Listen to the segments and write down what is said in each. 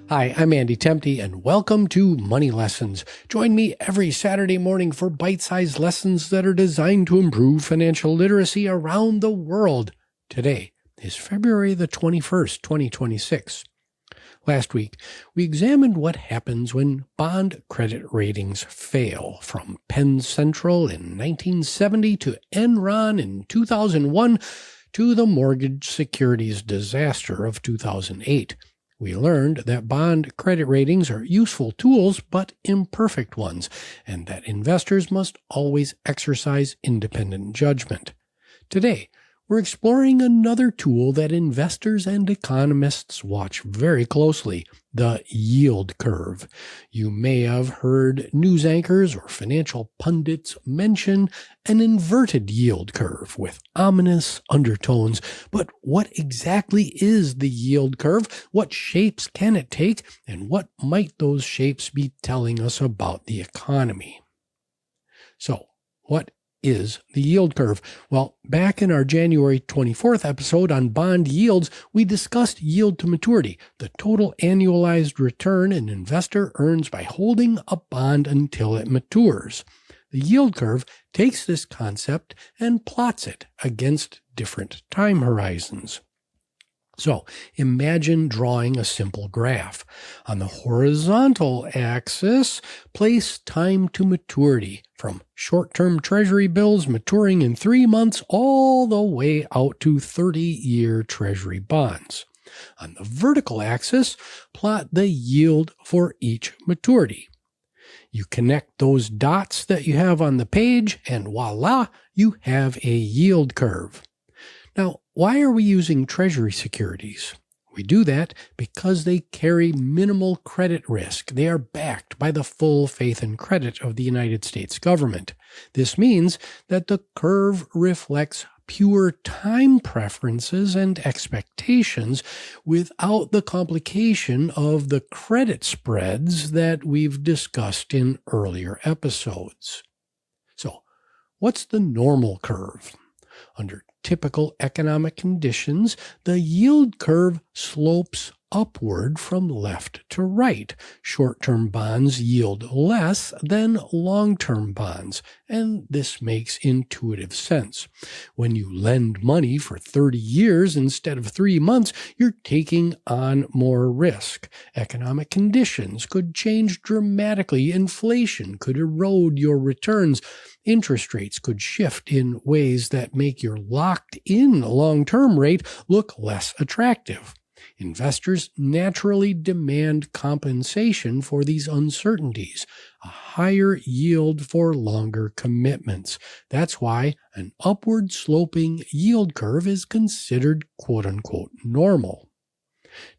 Hi, I'm Andy Temte, and welcome to Money Lessons. Join me every Saturday morning for bite-sized lessons that are designed to improve financial literacy around the world. Today is February the 21st, 2026. Last week, we examined what happens when bond credit ratings fail, from Penn Central in 1970 to Enron in 2001 to the mortgage securities disaster of 2008. We learned that bond credit ratings are useful tools, but imperfect ones, and that investors must always exercise independent judgment. Today, we're exploring another tool that investors and economists watch very closely, the yield curve. You may have heard news anchors or financial pundits mention an inverted yield curve with ominous undertones. But what exactly is the yield curve? What shapes can it take? And what might those shapes be telling us about the economy? So, what is the yield curve? Well, back in our January 24th episode on bond yields, we discussed yield to maturity, the total annualized return an investor earns by holding a bond until it matures. The yield curve takes this concept and plots it against different time horizons. So imagine drawing a simple graph. On the horizontal axis, place time to maturity, from short-term treasury bills maturing in 3 months all the way out to 30-year treasury bonds. On the vertical axis, plot the yield for each maturity. You connect those dots that you have on the page, and voila, you have a yield curve. Now, why are we using treasury securities? We do that because they carry minimal credit risk. They are backed by the full faith and credit of the United States government. This means that the curve reflects pure time preferences and expectations without the complication of the credit spreads that we've discussed in earlier episodes. So, what's the normal curve? Under typical economic conditions, the yield curve slopes upward from left to right. Short-term bonds yield less than long-term bonds, and this makes intuitive sense. When you lend money for 30 years instead of 3 months, you're taking on more risk. Economic conditions could change dramatically. Inflation could erode your returns. Interest rates could shift in ways that make your locked-in long-term rate look less attractive. Investors naturally demand compensation for these uncertainties, a higher yield for longer commitments. That's why an upward sloping yield curve is considered quote-unquote normal.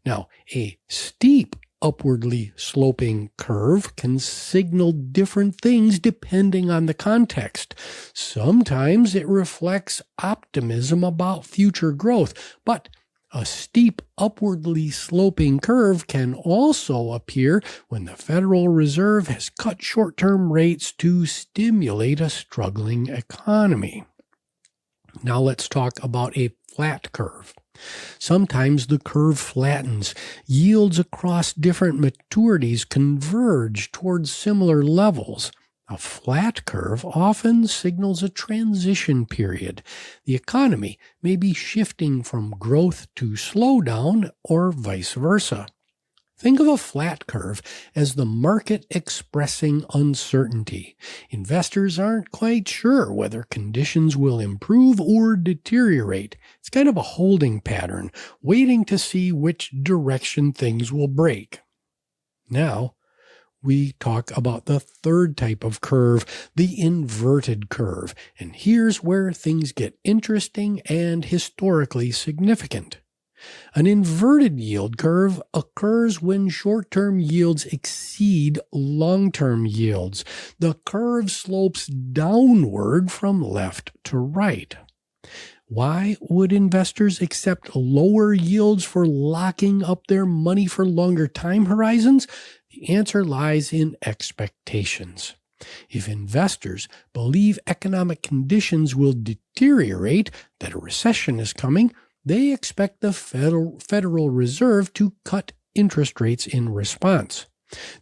Now, a steep upwardly sloping curve can signal different things depending on the context. Sometimes it reflects optimism about future growth, but a steep upwardly sloping curve can also appear when the Federal Reserve has cut short-term rates to stimulate a struggling economy. Now let's talk about a flat curve. Sometimes the curve flattens. Yields across different maturities converge towards similar levels. A flat curve often signals a transition period. The economy may be shifting from growth to slowdown or vice versa. Think of a flat curve as the market expressing uncertainty. Investors aren't quite sure whether conditions will improve or deteriorate. It's kind of a holding pattern, waiting to see which direction things will break. Now, we talk about the third type of curve, the inverted curve. And here's where things get interesting and historically significant. An inverted yield curve occurs when short-term yields exceed long-term yields. The curve slopes downward from left to right. Why would investors accept lower yields for locking up their money for longer time horizons? The answer lies in expectations. If investors believe economic conditions will deteriorate, that a recession is coming, they expect the Federal Reserve to cut interest rates in response.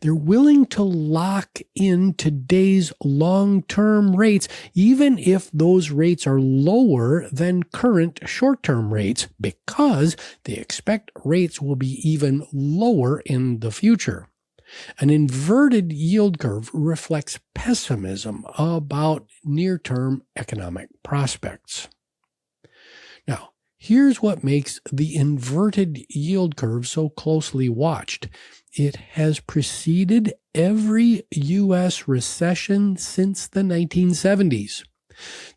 They're willing to lock in today's long-term rates, even if those rates are lower than current short-term rates, because they expect rates will be even lower in the future. An inverted yield curve reflects pessimism about near-term economic prospects. Now, here's what makes the inverted yield curve so closely watched. It has preceded every U.S. recession since the 1970s.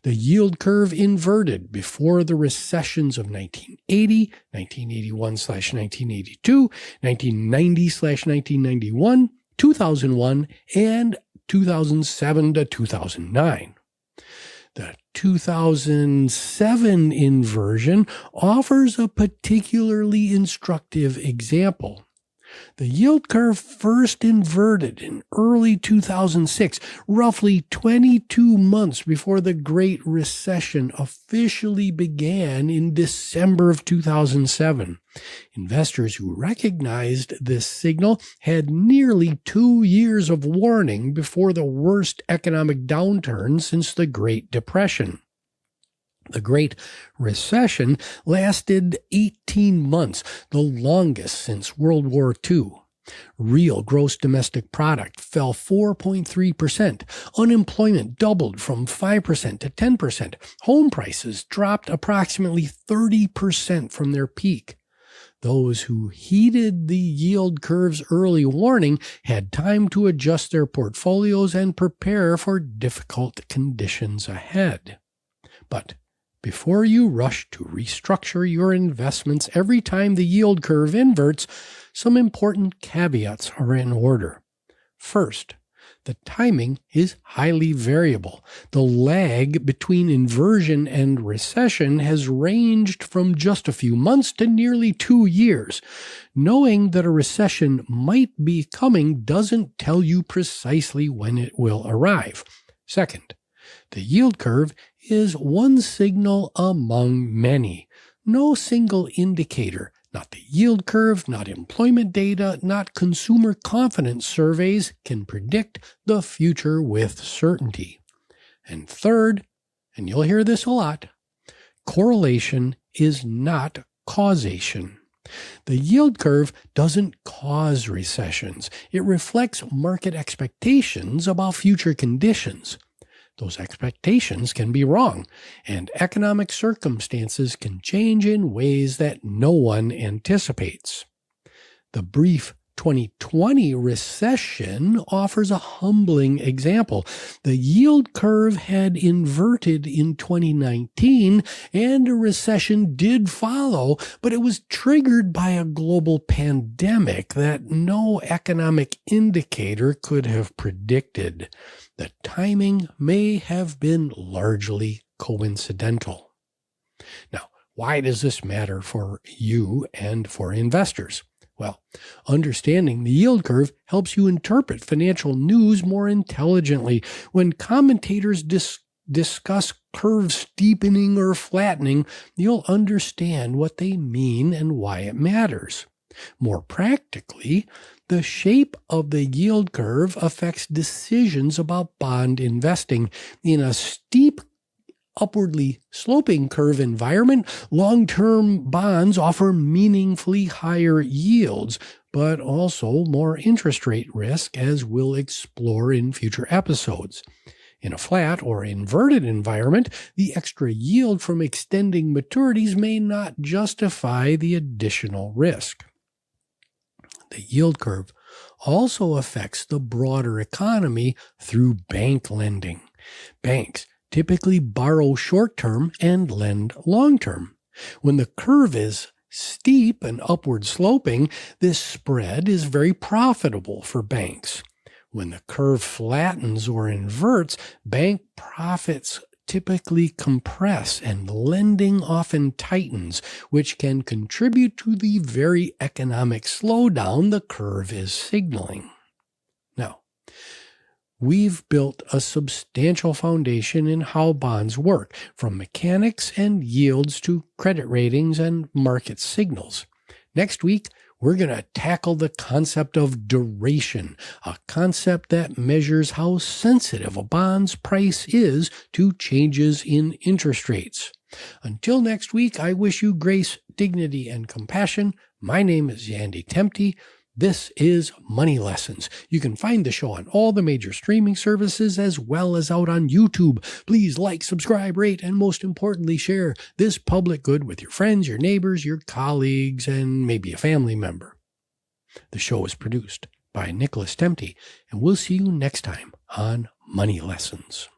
The yield curve inverted before the recessions of 1980, 1981/1982, 1990/1991, 2001, and 2007 to 2009. The 2007 inversion offers a particularly instructive example. The yield curve first inverted in early 2006, roughly 22 months before the Great Recession officially began in December of 2007. Investors who recognized this signal had nearly 2 years of warning before the worst economic downturn since the Great Depression. The Great Recession lasted 18 months, the longest since World War II. Real gross domestic product fell 4.3%. Unemployment doubled from 5% to 10%. Home prices dropped approximately 30% from their peak. Those who heeded the yield curve's early warning had time to adjust their portfolios and prepare for difficult conditions ahead. But before you rush to restructure your investments every time the yield curve inverts, some important caveats are in order. First, the timing is highly variable. The lag between inversion and recession has ranged from just a few months to nearly 2 years. Knowing that a recession might be coming doesn't tell you precisely when it will arrive. Second, the yield curve is one signal among many. No single indicator, not the yield curve, not employment data, not consumer confidence surveys, can predict the future with certainty. And third, and you'll hear this a lot, correlation is not causation. The yield curve doesn't cause recessions. It reflects market expectations about future conditions. Those expectations can be wrong, and economic circumstances can change in ways that no one anticipates. The brief 2020 recession offers a humbling example. The yield curve had inverted in 2019, and a recession did follow, but it was triggered by a global pandemic that no economic indicator could have predicted. The timing may have been largely coincidental. Now, why does this matter for you and for investors? Well, understanding the yield curve helps you interpret financial news more intelligently. When commentators discuss curve steepening or flattening, you'll understand what they mean and why it matters. More practically, the shape of the yield curve affects decisions about bond investing. In a steep, upwardly sloping curve environment, long-term bonds offer meaningfully higher yields, but also more interest rate risk, as we'll explore in future episodes. In a flat or inverted environment, the extra yield from extending maturities may not justify the additional risk. The yield curve also affects the broader economy through bank lending. Banks typically borrow short-term and lend long-term. When the curve is steep and upward sloping, this spread is very profitable for banks. When the curve flattens or inverts, bank profits typically compress and lending often tightens, which can contribute to the very economic slowdown the curve is signaling. Now, we've built a substantial foundation in how bonds work, from mechanics and yields to credit ratings and market signals. Next week, we're going to tackle the concept of duration, a concept that measures how sensitive a bond's price is to changes in interest rates. Until next week, I wish you grace, dignity, and compassion. My name is Andy Temte. This is Money Lessons. You can find the show on all the major streaming services as well as out on YouTube. Please like, subscribe, rate, and most importantly, share this public good with your friends, your neighbors, your colleagues, and maybe a family member. The show is produced by Nicholas Temte, and we'll see you next time on Money Lessons.